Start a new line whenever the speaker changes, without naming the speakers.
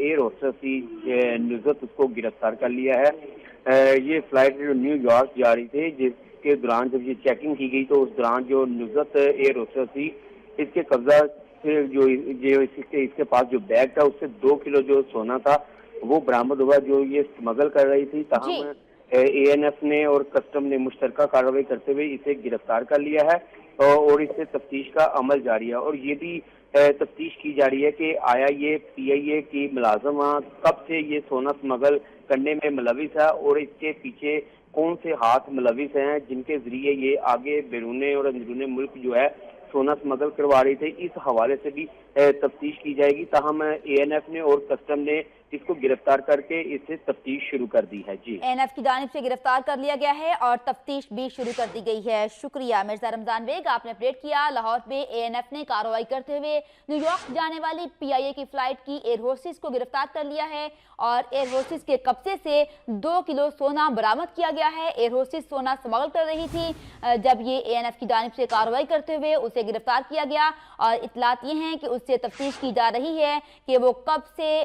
Air hostess थी नुसरत, उसको गिरफ्तार कर लिया है। ये फ्लाइट जो न्यूयॉर्क जा रही थी, जिसके दौरान जब ये चेकिंग की गई तो उस दौरान जो नुसरत एयर होस्टेस थी, इसके कब्जा से जो इसके पास जो बैग था उससे 2 किलो जो सोना था वो बरामद हुआ, जो ये स्मगल कर रही थी।
जी।
ताहम एएनएफ ने और कस्टम ने मुश्तरका कार्रवाई करते हुए इसे गिरफ्तार कर लिया है और इससे तफ्तीश का अमल जारी है। और ये भी तफ्तीश की जा रही है कि आया ये पीआईए की मुलाजम कब से ये सोना स्मगल करने में मुलविस है और इसके पीछे कौन से हाथ मुलविस हैं जिनके जरिए ये आगे बैरूने और अंदरूने मुल्क जो है सोना स्मगल करवा रही थे। इस हवाले से भी तफ्तीश की जाएगी। ताहम एएनएफ ने और कस्टम ने इसको गिरफ्तार करके इससे तफ्तीश शुरू कर दी है। जी,
एएनएफ की जानिब से गिरफ्तार कर लिया गया है और तफ्तीश भी शुरू कर दी गई है। शुक्रिया मिर्जा रमजान बेग, आपने अपडेट किया। लाहौर में एएनएफ ने कार्रवाई करते हुए न्यूयॉर्क जाने वाली पीआईए की फ्लाइट की एयर होस्टेस को गिरफ्तार कर लिया है और एयर होस्टेस के कब्जे से 2 किलो सोना बरामद किया गया है। एयर होस्टेस सोना स्मगल कर रही थी जब ये एएनएफ की जानिब से कार्रवाई करते हुए उसे गिरफ्तार किया गया और इतलात ये हैं कि उससे तफ्तीश की जा रही है कि वो कब से